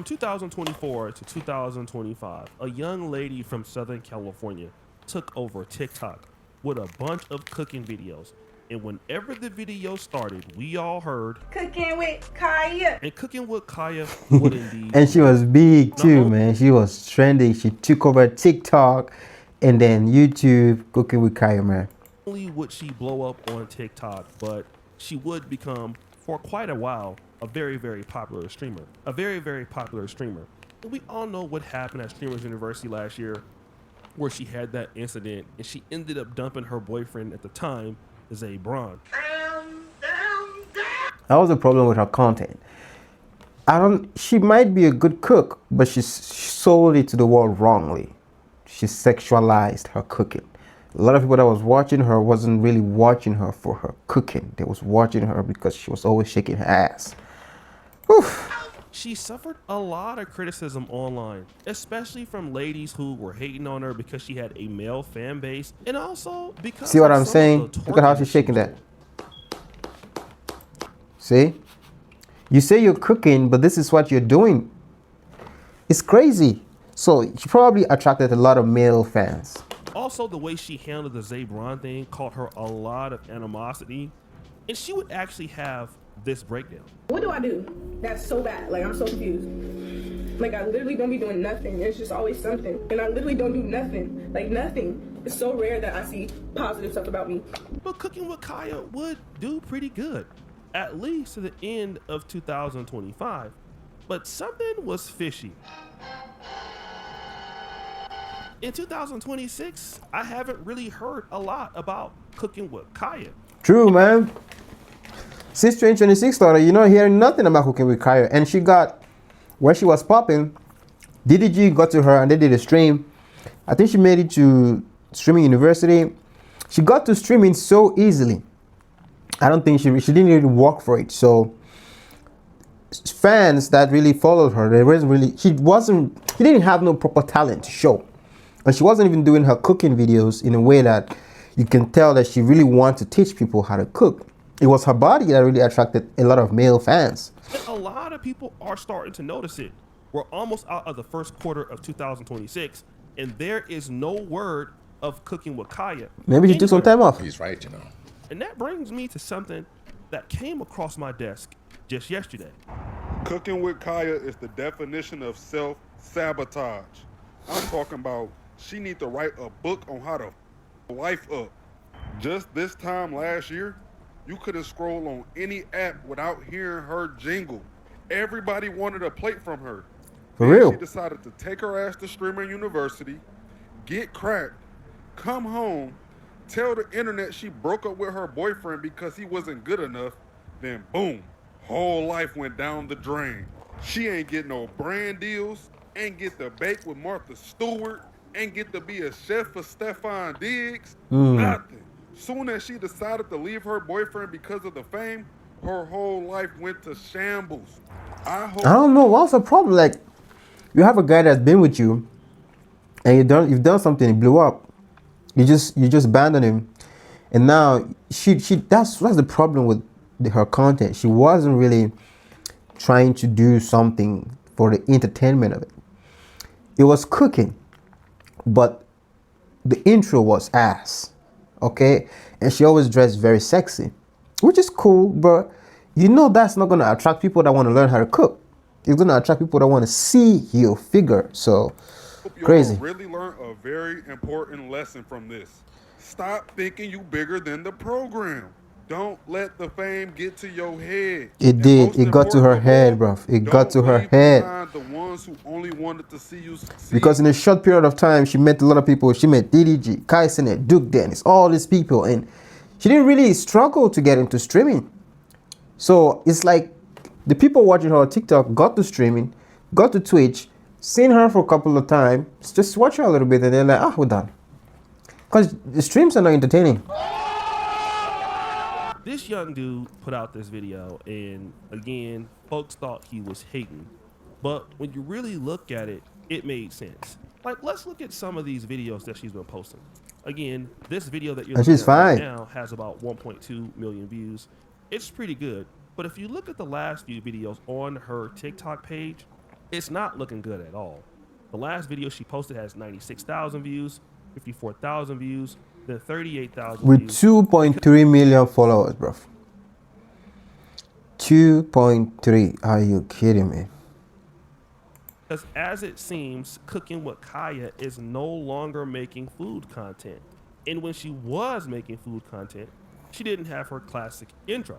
From 2024 to 2025, a young lady from Southern California took over TikTok with a bunch of cooking videos. And whenever the video started, we all heard Cooking with Kya. And Cooking with Kya would indeed. And she was big Not too, man. She was trending. She took over TikTok and then YouTube, Cooking with Kya, man. only would she blow up on TikTok, but she would become, for quite a while, a very, very popular streamer. And we all know what happened at Streamers University last year, where she had that incident and she ended up dumping her boyfriend at the time, Zay Braun. That was the problem with her content. She might be a good cook, but she sold it to the world wrongly. She sexualized her cooking. A lot of people that was watching her wasn't really watching her for her cooking. They was watching her because she was always shaking her ass. Oof. She suffered a lot of criticism online, especially from ladies who were hating on her because she had a male fan base, and also because See what I'm saying? Look at how she's shaking that. See? You say you're cooking, but this is what you're doing. It's crazy. So she probably attracted a lot of male fans. Also, the way she handled the Zay Braun thing caught her a lot of animosity, and she would actually have this breakdown. What do I do? That's so bad. Like, I'm so confused. Like, I literally don't be doing nothing. There's just always something. And I literally don't do nothing. Like, nothing. It's so rare that I see positive stuff about me. But Cooking with Kya would do pretty good, at least to the end of 2025. But something was fishy. In 2026, I haven't really heard a lot about Cooking with Kya. True, man. Since 2026 started, you're not hearing nothing about Cooking with Kya. And she got, where she was popping, DDG got to her and they did a stream. I think she made it to Streaming University. She got to streaming so easily. I don't think she didn't really work for it. So fans that really followed her, she didn't have no proper talent to show. And she wasn't even doing her cooking videos in a way that you can tell that she really wanted to teach people how to cook. It was her body that really attracted a lot of male fans. And a lot of people are starting to notice it. We're almost out of the first quarter of 2026, and there is no word of Cooking with Kya. Maybe she took some time off. He's right, you know. And that brings me to something that came across my desk just yesterday. Cooking with Kya is the definition of self-sabotage. I'm talking about she need to write a book on how to life up. Just this time last year, you couldn't scroll on any app without hearing her jingle. Everybody wanted a plate from her. For Then real. She decided to take her ass to Streamer University, get cracked, come home, tell the internet she broke up with her boyfriend because he wasn't good enough, then boom, whole life went down the drain. She ain't get no brand deals, ain't get to bake with Martha Stewart, ain't get to be a chef for Stefan Diggs, nothing. Soon as she decided to leave her boyfriend because of the fame, her whole life went to shambles. I don't know, what's the problem? Like, you have a guy that's been with you and you've done something, it blew up. You just abandoned him. And now that's the problem with her content. She wasn't really trying to do something for the entertainment of it. It was cooking, but the intro was ass. Okay, and she always dressed very sexy, which is cool, but you know that's not gonna attract people that want to learn how to cook. It's gonna attract people that want to see your figure. So crazy. Really learn a very important lesson from this. Stop thinking you bigger than the program. Don't let the fame get to your head. It did. It got to her head, bro. It got to her head. The ones who only wanted to see you succeed. Because in a short period of time, she met a lot of people. She met DDG, Kai Cenat, Duke Dennis, all these people, and she didn't really struggle to get into streaming. So it's like the people watching her on TikTok got to streaming, got to Twitch, seen her for a couple of times, just watch her a little bit, and they're like, ah, we're done. Because the streams are not entertaining. This young dude put out this video, and again, folks thought he was hating. But when you really look at it, it made sense. Like, let's look at some of these videos that she's been posting. Again, this video that you're looking at right now has about 1.2 million views. It's pretty good. But if you look at the last few videos on her TikTok page, It's not looking good at all. The last video she posted has 96,000 views, 54,000 views, then 38,000 With views. 2.3 million followers, bro. 2.3. Are you kidding me? Because as it seems, Cooking with Kya is no longer making food content. And when she was making food content, she didn't have her classic intro.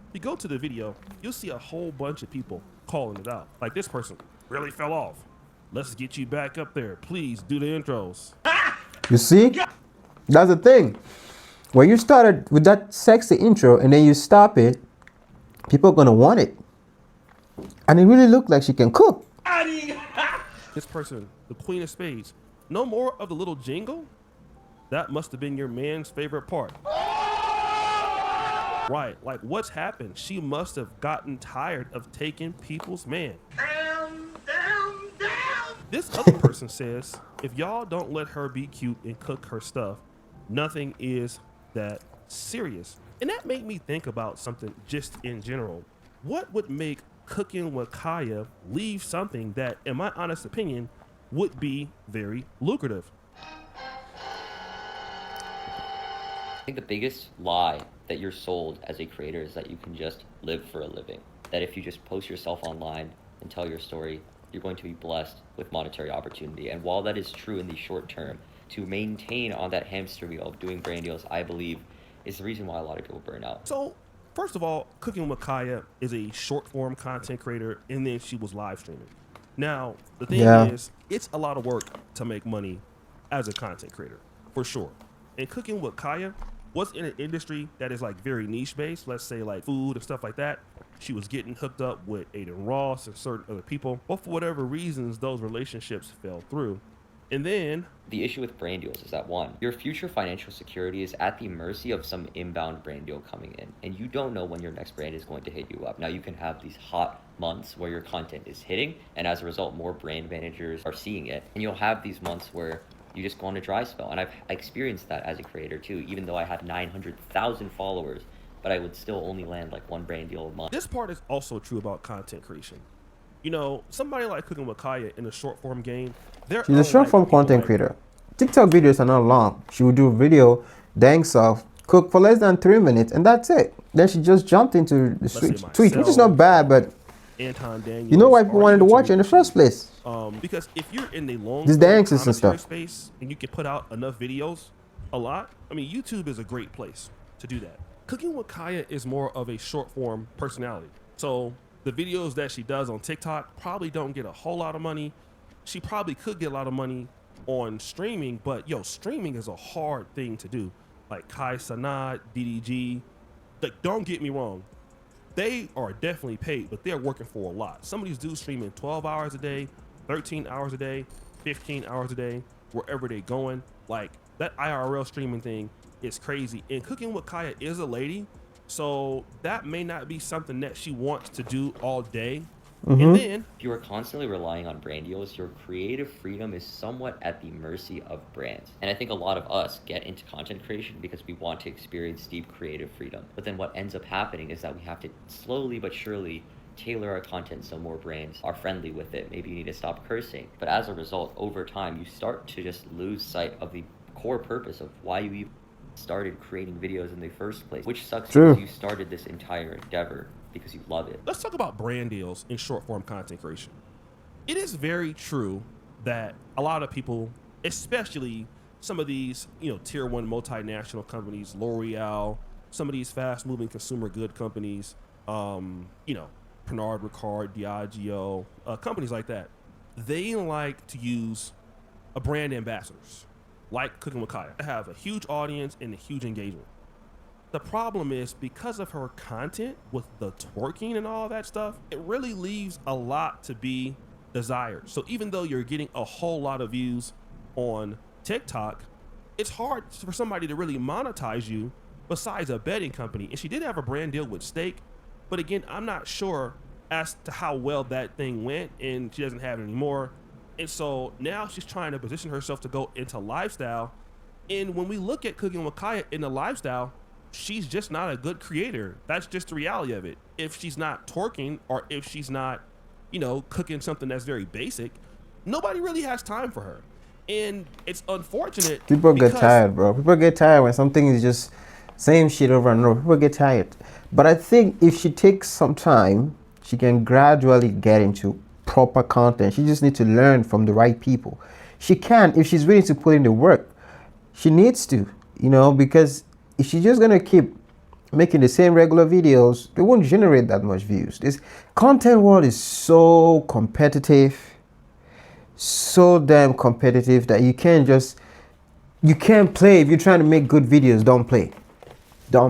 If you go to the video, you'll see a whole bunch of people calling it out. Like this person really fell off. Let's get you back up there. Please do the intros. You see? That's the thing. When you started with that sexy intro and then you stop it, people are gonna want it. And it really looked like she can cook. This person, the Queen of Spades, no more of the little jingle? That must have been your man's favorite part. Right, like what's happened? She must have gotten tired of taking people's man. This other person says, if y'all don't let her be cute and cook her stuff, nothing is that serious. And that made me think about something just in general. What would make Cooking with Kya leave something that, in my honest opinion, would be very lucrative? I think the biggest lie that you're sold as a creator is that you can just live for a living. That if you just post yourself online and tell your story, you're going to be blessed with monetary opportunity. And while that is true in the short term, to maintain on that hamster wheel of doing brand deals, I believe, is the reason why a lot of people burn out. So, first of all, Cooking with Kya is a short form content creator, and then she was live streaming. Now, the thing is, it's a lot of work to make money as a content creator, for sure. And Cooking with Kya was in an industry that is like very niche based, let's say like food and stuff like that. She was getting hooked up with Aiden Ross and certain other people, but for whatever reasons, those relationships fell through. And then the issue with brand deals is that, one, your future financial security is at the mercy of some inbound brand deal coming in, and you don't know when your next brand is going to hit you up. Now, you can have these hot months where your content is hitting, and as a result, more brand managers are seeing it, and you'll have these months where you just go on a dry spell. And I've experienced that as a creator too, even though I had 900,000 followers, but I would still only land like one brand deal a month. This part is also true about content creation. You know, somebody like Cooking with Kya in the short form game, she's a short form content creator. TikTok videos are not long. She would do a video, dance off, cook for less than 3 minutes, and that's it. Then she just jumped into the tweet, which is not bad, but Anton Daniels, you know why people wanted to watch it in the first place? Because if you're in the long these dances and stuff space and you can put out enough videos a lot, I mean, YouTube is a great place to do that. Cooking with Kya is more of a short form personality. So the videos that she does on TikTok probably don't get a whole lot of money. She probably could get a lot of money on streaming, but yo, streaming is a hard thing to do. Like Kai Sanat, DDG, like don't get me wrong. They are definitely paid, but they're working for a lot. Some of these dudes streaming 12 hours a day, 13 hours a day, 15 hours a day, wherever they're going. Like that IRL streaming thing is crazy. And Cooking with Kya is a lady, so that may not be something that she wants to do all day. And then if you are constantly relying on brand deals, your creative freedom is somewhat at the mercy of brands. And I think a lot of us get into content creation because we want to experience deep creative freedom. But then what ends up happening is that we have to slowly but surely tailor our content so more brands are friendly with it. Maybe you need to stop cursing. But as a result, over time, you start to just lose sight of the core purpose of why you even started creating videos in the first place, which sucks because you started this entire endeavor because you love it. Let's talk about brand deals in short form content creation. It is very true that a lot of people, especially some of these, you know, tier one multinational companies, L'Oreal, some of these fast moving consumer good companies, you know, Pernod Ricard, Diageo, companies like that, they like to use a brand ambassadors like Cooking with Kya. They have a huge audience and a huge engagement. The problem is because of her content with the twerking and all that stuff, it really leaves a lot to be desired. So even though you're getting a whole lot of views on TikTok, it's hard for somebody to really monetize you besides a betting company. And she did have a brand deal with Steak, but again, I'm not sure as to how well that thing went, and she doesn't have it anymore. And so now she's trying to position herself to go into lifestyle. And when we look at Cooking with Kya in the lifestyle, she's just not a good creator. That's just the reality of it. If she's not twerking or if she's not cooking something that's very basic, nobody really has time for her. And it's unfortunate. People get tired, bro. People get tired when something is just same shit over and over. People get tired. But I think if she takes some time, she can gradually get into proper content. She just needs to learn from the right people. She can, if she's willing to put in the work. She needs to, because if she's just gonna keep making the same regular videos, they won't generate that much views. This content world is so competitive, so damn competitive that you can't play. If you're trying to make good videos, don't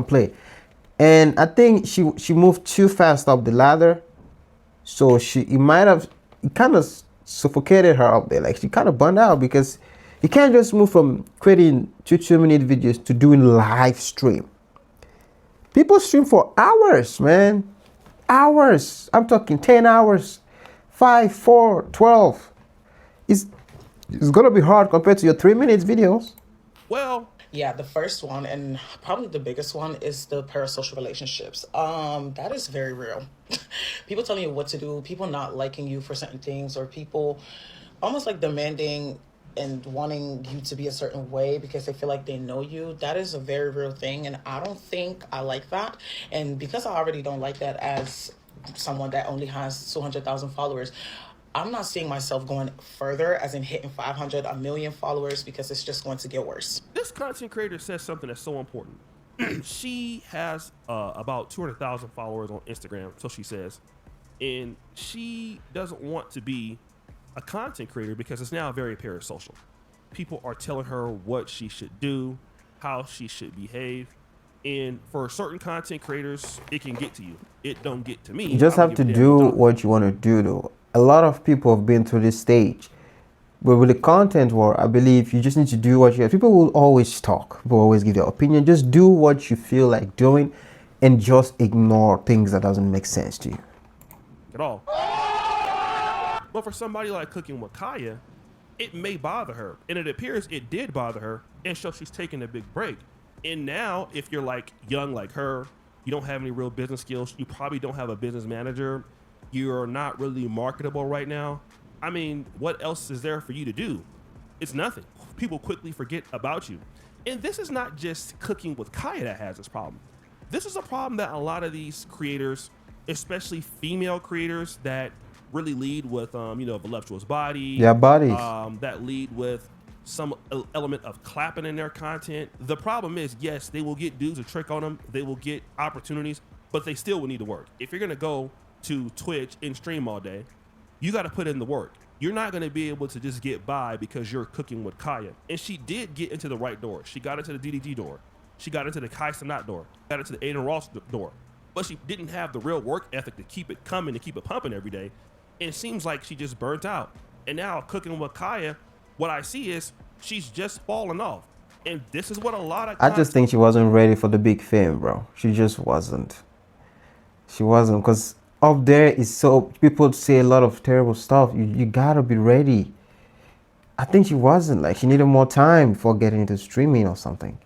play. And I think she moved too fast up the ladder, so it kind of suffocated her up there. Like, she kind of burned out, because you can't just move from creating 2-minute videos to doing live stream. People stream for hours, man. Hours. I'm talking 10 hours, 5, 4, 12. It's gonna be hard compared to your 3-minute videos. Well, yeah, the first one and probably the biggest one is the parasocial relationships. That is very real. People telling you what to do, people not liking you for certain things, or people almost like demanding and wanting you to be a certain way because they feel like they know you. That is a very real thing, and I don't think I like that. And because I already don't like that as someone that only has 200,000 followers, I'm not seeing myself going further, as in hitting 500, 1 million followers, because it's just going to get worse. This content creator says something that's so important. She has about 200,000 followers on Instagram, so she says, and she doesn't want to be a content creator because it's now very parasocial. People are telling her what she should do, how she should behave, and for certain content creators, it can get to you. It don't get to me. You just have to do what you want to do, though. A lot of people have been through this stage, but with the content war, I believe you just need to do what you have. People will always talk. People will always give their opinion. Just do what you feel like doing, and just ignore things that doesn't make sense to you at all. But for somebody like Cooking with Kya, it may bother her, and it appears it did bother her, and so she's taking a big break. And now, if you're like young like her, you don't have any real business skills, you probably don't have a business manager, you're not really marketable right now. I mean, what else is there for you to do? It's nothing. People quickly forget about you. And this is not just Cooking with Kya that has this problem. This is a problem that a lot of these creators, especially female creators that really lead with, voluptuous body. Yeah, bodies. That lead with some element of clapping in their content. The problem is, yes, they will get dudes to trick on them. They will get opportunities, but they still will need to work. If you're going to go to Twitch and stream all day, you got to put in the work. You're not going to be able to just get by because you're Cooking with Kya. And she did get into the right door. She got into the DDG door. She got into the Kai Sanat door. Got into the Aiden Ross door. But she didn't have the real work ethic to keep it coming, to keep it pumping every day. And it seems like she just burnt out. And now Cooking with Kya, what I see is she's just falling off. And this is what a lot of I just think she wasn't ready for the big fame, bro. She just wasn't. She wasn't, because up there is so, people say a lot of terrible stuff. You gotta be ready. I think she wasn't. Like, she needed more time before getting into streaming or something.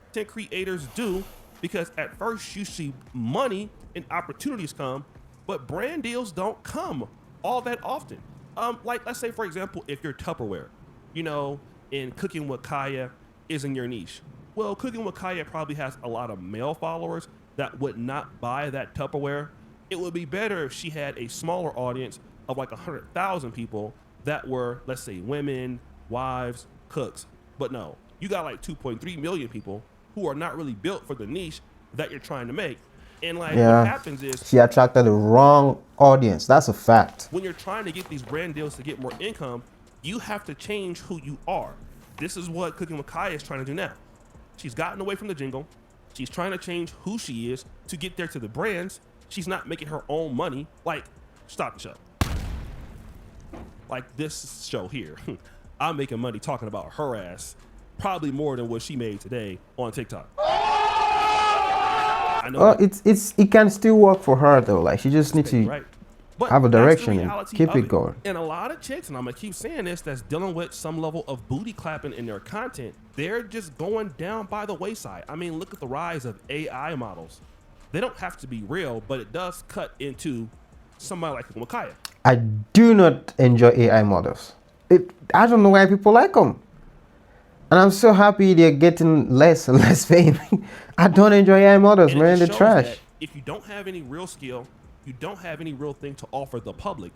Content creators do, because at first you see money and opportunities come, but brand deals don't come all that often. Like, let's say, for example, if you're Tupperware, and Cooking with Kya is in your niche. Well, Cooking with Kya probably has a lot of male followers that would not buy that Tupperware. It would be better if she had a smaller audience of like 100,000 people that were, let's say, women, wives, cooks. But no, you got like 2.3 million people who are not really built for the niche that you're trying to make. And like, yeah, what happens is she attracted the wrong audience. That's a fact. When you're trying to get these brand deals to get more income, you have to change who you are. This is what Cooking with Kya is trying to do now. She's gotten away from the jingle. She's trying to change who she is to get there to the brands. She's not making her own money. Like, stop the show. Like this show here. I'm making money talking about her ass, probably more than what she made today on TikTok. I know. Well, it can still work for her though. Like, she just needs to have a direction and keep it going. And a lot of chicks, and I'm gonna keep saying this, that's dealing with some level of booty clapping in their content, they're just going down by the wayside. I mean, look at the rise of AI models. They don't have to be real, but it does cut into somebody like Cooking with Kya. I do not enjoy AI models. I don't know why people like them. And I'm so happy they're getting less and less fame. I don't enjoy AI models, And man. They're shows trash. that if you don't have any real skill, you don't have any real thing to offer the public,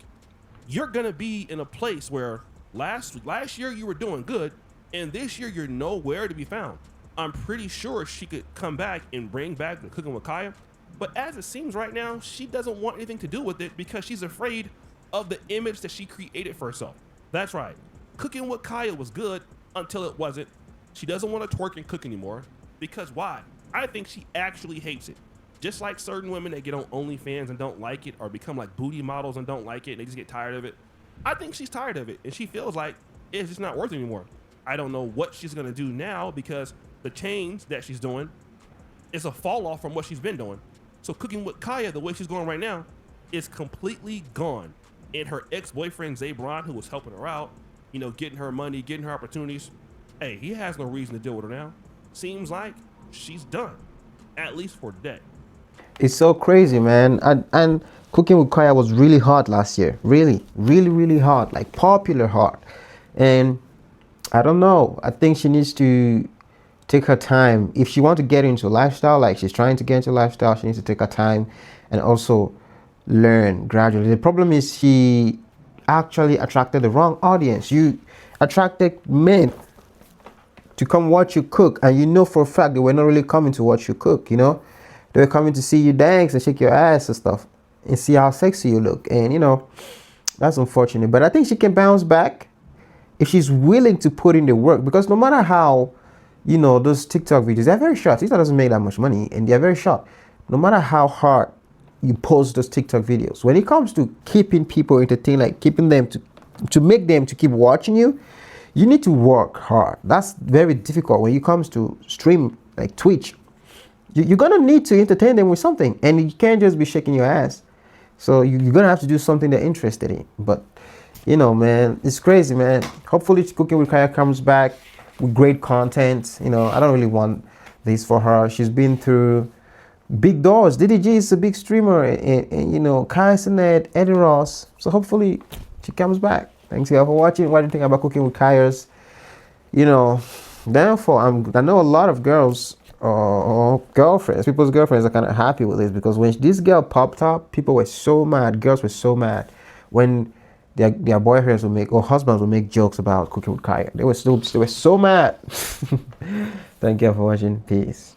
you're gonna be in a place where last year you were doing good, and this year you're nowhere to be found. I'm pretty sure she could come back and bring back the Cooking with Kya, but as it seems right now, she doesn't want anything to do with it because she's afraid of the image that she created for herself. That's right. Cooking with Kya was good until it wasn't. She doesn't want to twerk and cook anymore. Because why? I think she actually hates it. Just like certain women that get on OnlyFans and don't like it, or become like booty models and don't like it, and they just get tired of it. I think she's tired of it, and she feels like it's just not worth it anymore. I don't know what she's gonna do now because the change that she's doing is a fall off from what she's been doing. So Cooking with Kya, the way she's going right now, is completely gone. And her ex-boyfriend, Zabron, who was helping her out, you know, getting her money, getting her opportunities, hey, he has no reason to deal with her now. Seems like she's done, at least for today. It's so crazy, man. And Cooking with Kya was really hot last year. Really, really, really hot. Like popular hot. And I don't know. I think she needs to take her time. If she wants to get into lifestyle, like she's trying to get into lifestyle, she needs to take her time and also learn gradually. The problem is she actually attracted the wrong audience. You attracted men to come watch you cook, and you know for a fact they were not really coming to watch you cook, you know. They were coming to see you dance and shake your ass and stuff and see how sexy you look. And you know, that's unfortunate. But I think she can bounce back if she's willing to put in the work, because no matter how, you know, those TikTok videos, they're very short. TikTok doesn't make that much money and they're very short. No matter how hard you post those TikTok videos, when it comes to keeping people entertained, like keeping them to make them to keep watching you, you need to work hard. That's very difficult when it comes to stream like Twitch. You're gonna need to entertain them with something, and you can't just be shaking your ass. So you're gonna have to do something they're interested in. But you know, man, it's crazy, man. Hopefully Cooking with Kya comes back with great content. You know, I don't really want this for her. She's been through big doors. DDG is a big streamer, and you know, Kai Sinet, Eddie Ross. So hopefully she comes back. Thanks y'all for watching. What do you think about Cooking with Kya's? You know, therefore, I know a lot of girls or girlfriends, people's girlfriends are kind of happy with this, because when this girl popped up, people were so mad. Girls were so mad when their boyfriends would make, or husbands would make jokes about Cooking with Kya. They were so mad. Thank you for watching. Peace.